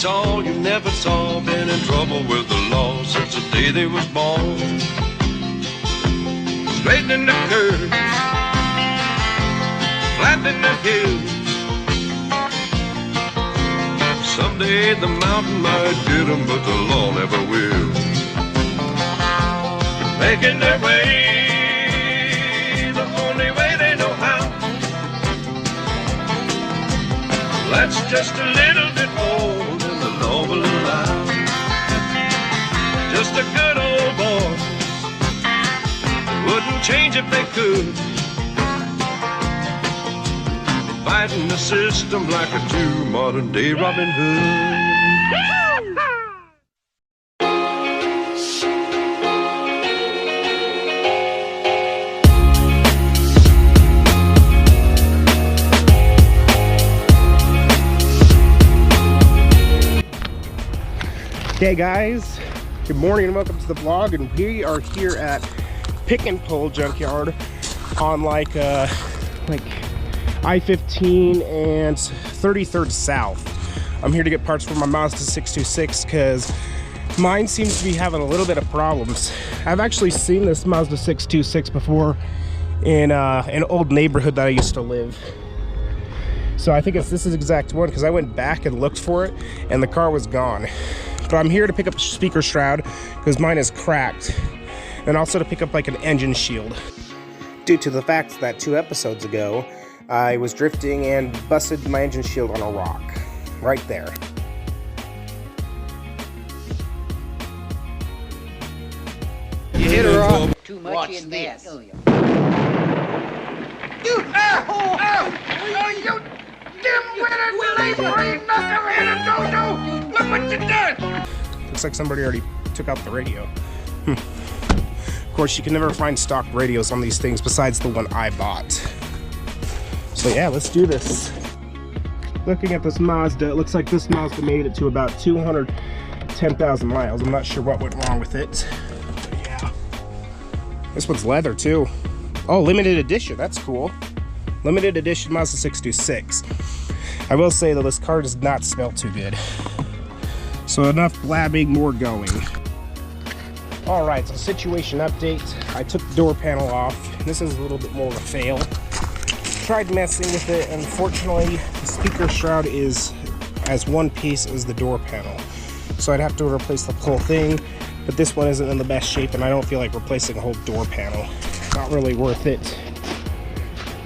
That's all you never saw. Been in trouble with the law since the day they was born. Straightening the curves, flattening the hills. Someday the mountain might get them, but the law never will. Making their way the only way they know how. That's just a little bit more than the law will allow. Just a good old boy, wouldn't change if they could. Fighting the system like a true modern day Robin Hood. Hey guys, good morning and welcome to the vlog. And we are here at Pick and Pull Junkyard on like I-15 and 33rd South. I'm here to get parts for my Mazda 626 because mine seems to be having a little bit of problems. I've actually seen this Mazda 626 before in an old neighborhood that I used to live. So I think it's this exact one because I went back and looked for it and the car was gone. But I'm here to pick up a speaker shroud because mine is cracked, and also to pick up like an engine shield. Due to the fact that 2 episodes ago, I was drifting and busted my engine shield on a rock. Right there. You hit a rock. Too much in there. You asshole! Oh, you dim-witted, laboring, knuckleheaded dodo! Look what you did! Looks like somebody already took out the radio. Of course, you can never find stock radios on these things besides the one I bought. So yeah, let's do this. Looking at this Mazda, it looks like this Mazda made it to about 210,000 miles. I'm not sure what went wrong with it. But yeah. This one's leather too. Oh, limited edition, that's cool. Limited edition Mazda 626. I will say though, this car does not smell too good. So enough blabbing, more going. All right, so situation update. I took the door panel off. This is a little bit more of a fail. Tried messing with it. Unfortunately, the speaker shroud is as one piece as the door panel. So I'd have to replace the whole thing, but this one isn't in the best shape and I don't feel like replacing a whole door panel. Not really worth it.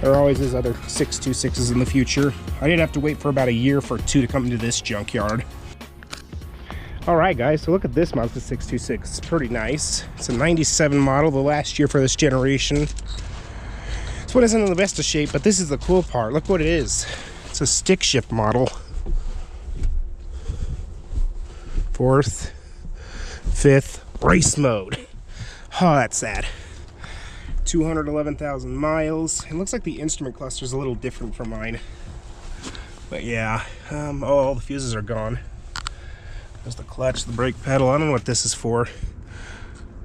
There always is other 626s in the future. I did have to wait for about a year for 2 to come into this junkyard. Alright guys, so look at this Mazda 626. It's pretty nice. It's a 97 model, the last year for this generation. This one isn't in the best of shape, but this is the cool part. Look what it is. It's a stick shift model. 4th, 5th, race mode. Oh, that's sad. 211,000 miles. It looks like the instrument cluster is a little different from mine. But yeah, oh, all the fuses are gone. There's the clutch, the brake pedal. I don't know what this is for.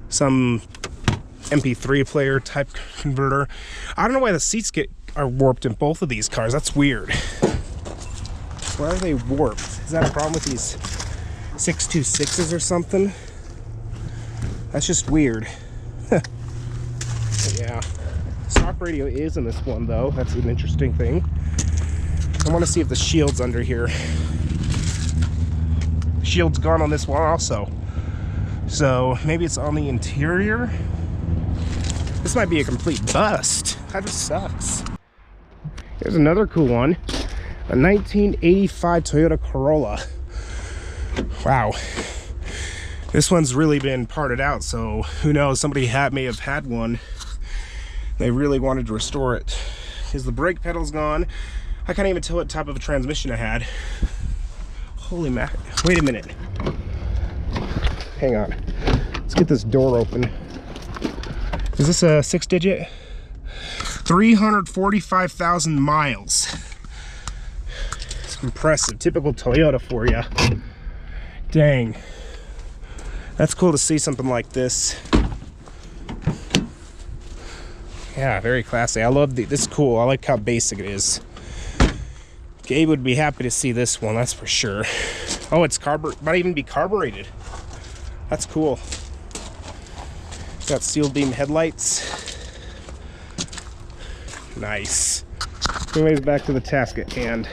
Some MP3 player type converter. I don't know why the seats are warped in both of these cars. That's weird. Why are they warped? Is that a problem with these 626s or something? That's just weird. Yeah. Stock radio is in this one though. That's an interesting thing. I want to see if the shield's under here. Shield's gone on this one also. So maybe it's on the interior. This might be a complete bust. That just sucks. Here's another cool one. A 1985 Toyota Corolla. Wow. This one's really been parted out, so who knows, somebody may have had one. They really wanted to restore it. Because the brake pedal's gone. I can't even tell what type of a transmission I had. Holy mac. Wait a minute. Hang on. Let's get this door open. Is this a 6-digit? 345,000 miles. It's impressive. Typical Toyota for you. Dang. That's cool to see something like this. Yeah, very classy. I love this is cool. I like how basic it is. Gabe would be happy to see this one, that's for sure. Oh, it's might even be carbureted. That's cool. Got steel beam headlights. Nice. Anyways, back to the task at hand.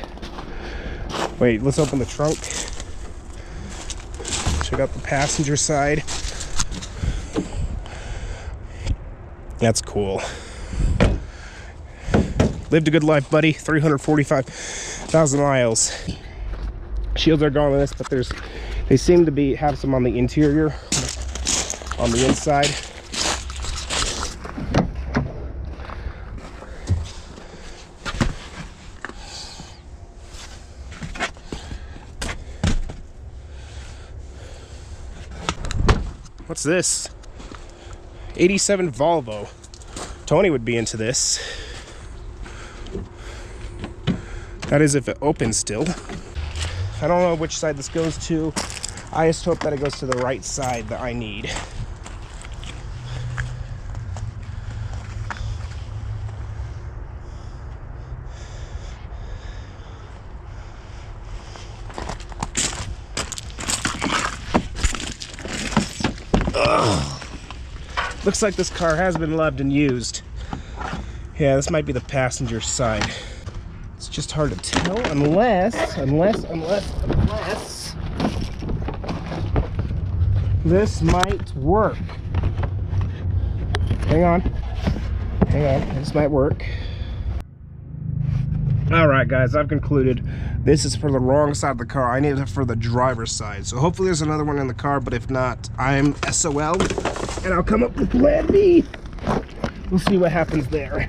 Wait, let's open the trunk. Check out the passenger side. That's cool. Lived a good life, buddy. 345,000 miles. Shields are gone on this, but they seem to have some on the interior, on the inside. What's this? 87 Volvo. Tony would be into this. That is if it opens still. I don't know which side this goes to. I just hope that it goes to the right side that I need. Ugh. Looks like this car has been loved and used. Yeah, this might be the passenger side. It's just hard to tell unless this might work. Hang on, this might work. All right, guys, I've concluded this is for the wrong side of the car. I need it for the driver's side. So hopefully there's another one in the car, but if not, I'm SOL, and I'll come up with plan B. We'll see what happens there.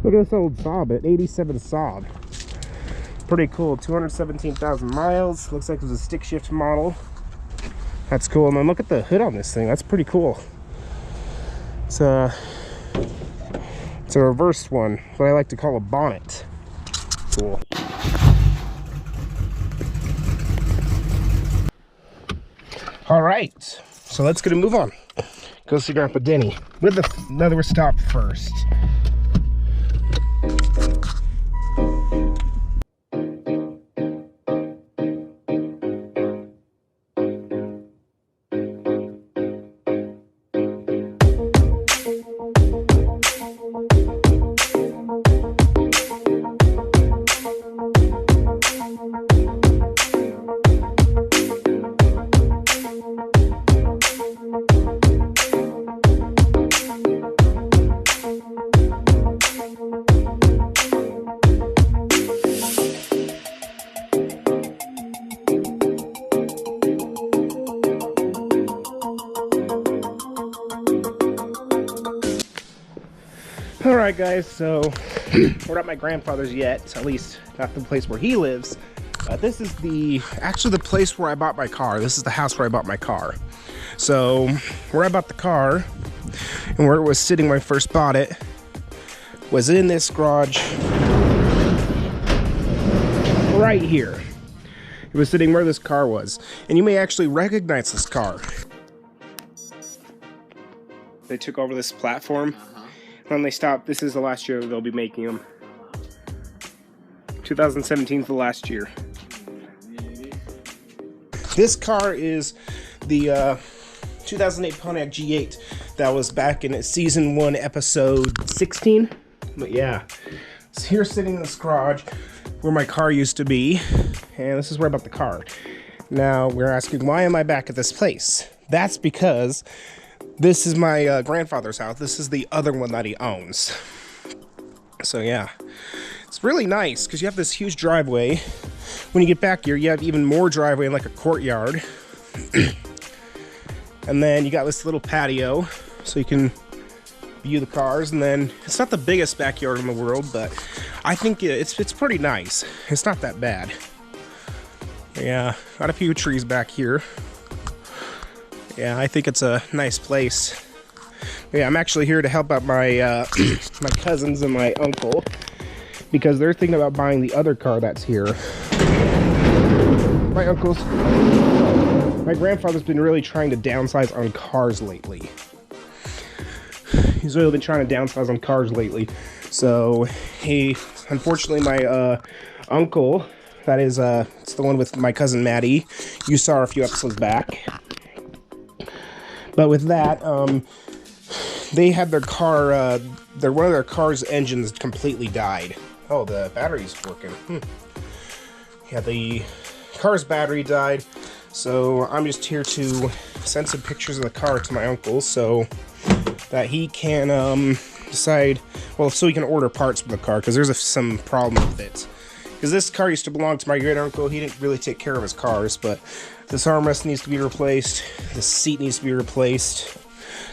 Look at this old Saab, an 87 Saab. Pretty cool, 217,000 miles. Looks like it was a stick shift model. That's cool. And then look at the hood on this thing. That's pretty cool. It's a reversed one, what I like to call a bonnet. Cool. All right, so let's get a move on. Go see Grandpa Denny with another stop first. Alright guys, so we're not at my grandfather's yet, at least not the place where he lives. This is actually the place where I bought my car. This is the house where I bought my car. So where I bought the car and where it was sitting when I first bought it was in this garage right here. It was sitting where this car was, and you may actually recognize this car. They took over this platform. When they stopped, this is the last year they'll be making them. 2017 is the last year. This car is the 2008 Pontiac G8 that was back in season 1, episode 16. But yeah, it's here sitting in this garage where my car used to be, and this is where I bought the car. Now we're asking, why am I back at this place? That's because this is my grandfather's house. This is the other one that he owns. So yeah, it's really nice because you have this huge driveway. When you get back here, you have even more driveway and like a courtyard. And then you got this little patio so you can view the cars. And then it's not the biggest backyard in the world, but I think it's pretty nice. It's not that bad. Yeah, got a few trees back here. Yeah, I think it's a nice place. But yeah, I'm actually here to help out my my cousins and my uncle because they're thinking about buying the other car that's here. My grandfather's been really trying to downsize on cars lately. He's really been trying to downsize on cars lately. So unfortunately, my uncle That is, it's the one with my cousin Maddie. You saw her a few episodes back. But with that, they had their car, one of their car's engines completely died. Oh, the battery's working. Yeah, the car's battery died. So I'm just here to send some pictures of the car to my uncle so that he can decide, well, so he can order parts for the car, because there's some problem with it. Because this car used to belong to my great uncle. He didn't really take care of his cars, but this armrest needs to be replaced. The seat needs to be replaced.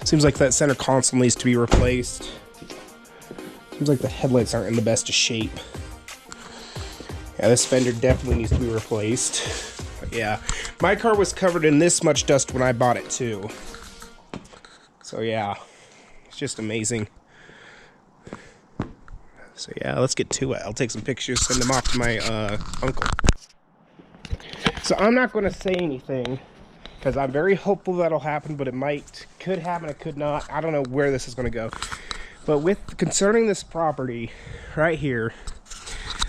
Seems like that center console needs to be replaced. Seems like the headlights aren't in the best of shape. Yeah, this fender definitely needs to be replaced. But yeah, my car was covered in this much dust when I bought it too. So yeah, it's just amazing. So yeah, let's get to it. I'll take some pictures, send them off to my uncle. So I'm not going to say anything, because I'm very hopeful that'll happen, but it could happen, it could not. I don't know where this is going to go. But concerning this property right here,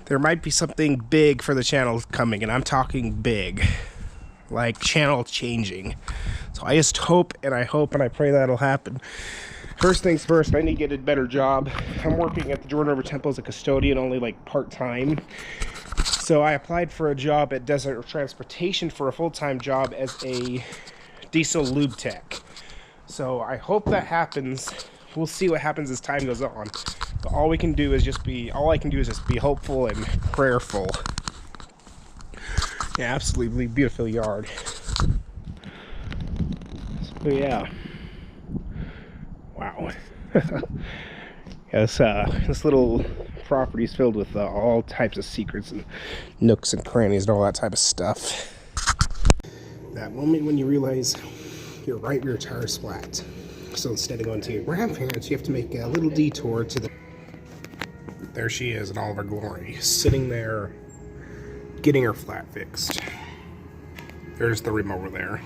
there might be something big for the channel coming, and I'm talking big, like channel changing. So I just hope and I pray that'll happen. First things first, I need to get a better job. I'm working at the Jordan River Temple as a custodian, only like part-time. So I applied for a job at Desert Transportation for a full-time job as a diesel lube tech. So I hope that happens. We'll see what happens as time goes on. But all I can do is just be hopeful and prayerful. Yeah, absolutely beautiful yard. So yeah. Wow. Yeah, this little property is filled with all types of secrets and nooks and crannies and all that type of stuff. That moment when you realize your right rear tire is flat. So instead of going to your grandparents, you have to make a little detour to the... There she is in all of her glory, sitting there, getting her flat fixed. There's the rim over there.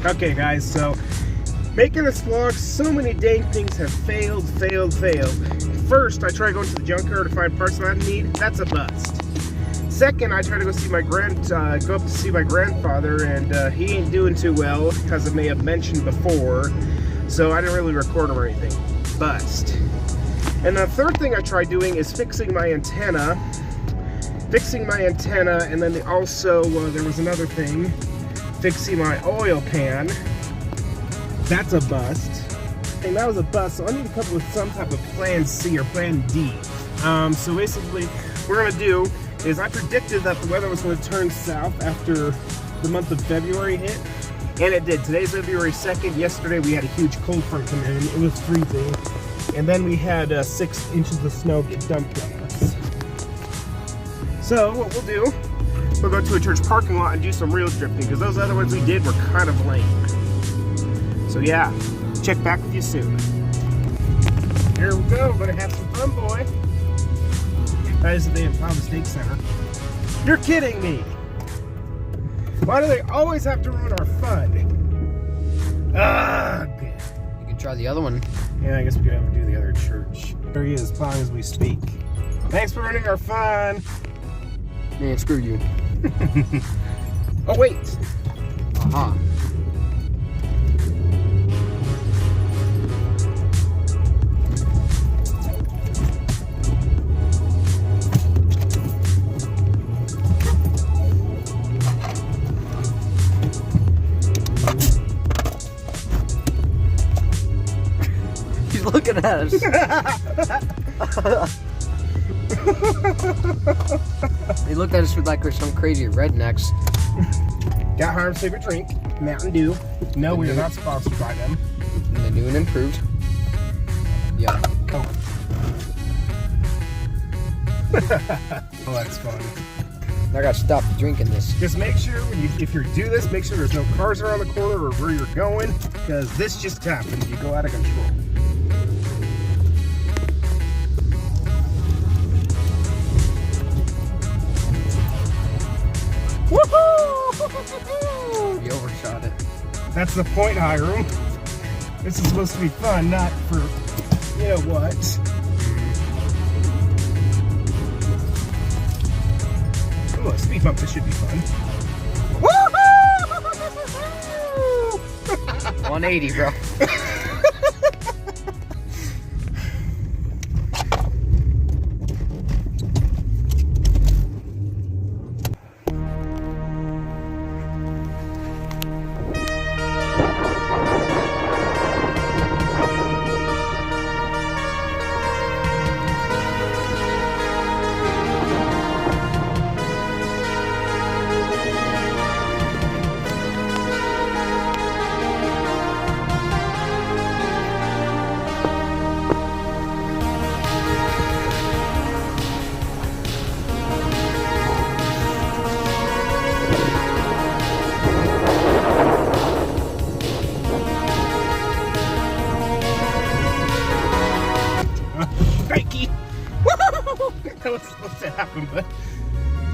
Okay guys, so making this vlog, so many dang things have failed. First, I try going to the junkyard to find parts that I need. That's a bust. Second, I try to go see my grandfather, and he ain't doing too well, as I may have mentioned before. So I didn't really record him or anything. Bust. And the third thing I tried doing is fixing my antenna, and then also there was another thing. Fixing my oil pan. That's a bust. And that was a bust, so I need to come up with some type of plan C or plan D. So basically, what we're gonna do is I predicted that the weather was gonna turn south after the month of February hit. And it did. Today's February 2nd. Yesterday we had a huge cold front come in. It was freezing. And then we had 6 inches of snow get dumped on us. So what we'll do, we'll go to a church parking lot and do some real drifting, because those other ones we did were kind of lame. So yeah, check back with you soon. Here we go, better have some fun, boy. That is the day at Palm State Center. You're kidding me! Why do they always have to ruin our fun? Ugh! You can try the other one. Yeah, I guess we could have to do the other church. There he is, as long as we speak. Thanks for ruining our fun! Man, screw you. Oh, wait! Aha. He's looking at us. They looked at us like we're some crazy rednecks. Got Harm's favorite drink, Mountain Dew. No, we are not sponsored by them. And the new and improved. Yeah. Oh. Oh, that's fun. I gotta stop drinking this. Just make sure, if you do this, make sure there's no cars around the corner or where you're going, because this just happened. You go out of control. That's the point, Hiram. This is supposed to be fun, not for, you know what. Oh, a speed bump, this should be fun. Woohoo! 180, bro. Nike! That was supposed to happen, but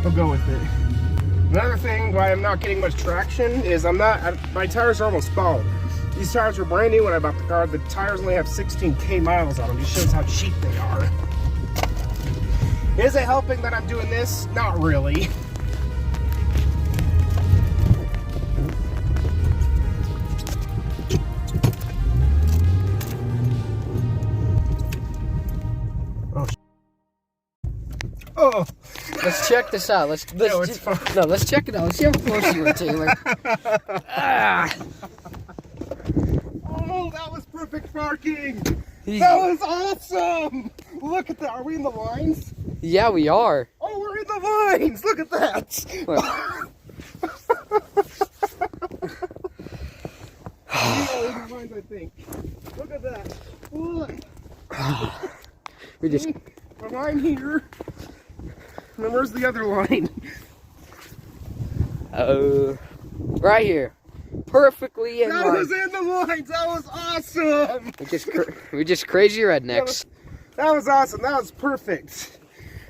I'll go with it. Another thing why I'm not getting much traction is my tires are almost bald. These tires were brand new when I bought the car. The tires only have 16K miles on them. Just shows how cheap they are. Is it helping that I'm doing this? Not really. Oh, Let's check this out. Let's it's fine. No, let's check it out. Let's see how close you were, Taylor. Ah. Oh, that was perfect parking. That was awesome. Look at that. Are we in the lines? Yeah, we are. Oh, we're in the lines. Look at that. We are in the lines, I think. Look at that. Look. We just. A line here. And then where's the other line? Right here. Perfectly in That line. was in the lines. That was awesome. We're just crazy rednecks. That was awesome. That was perfect.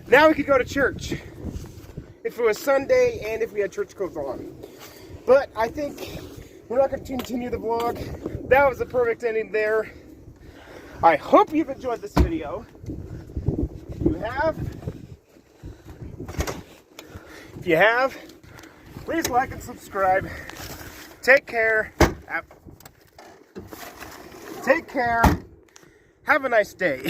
Now we could go to church. If it was Sunday and if we had church clothes on. But I think we're not going to continue the vlog. That was the perfect ending there. I hope you've enjoyed this video. If you have, please like and subscribe. Take care. Take care. Have a nice day.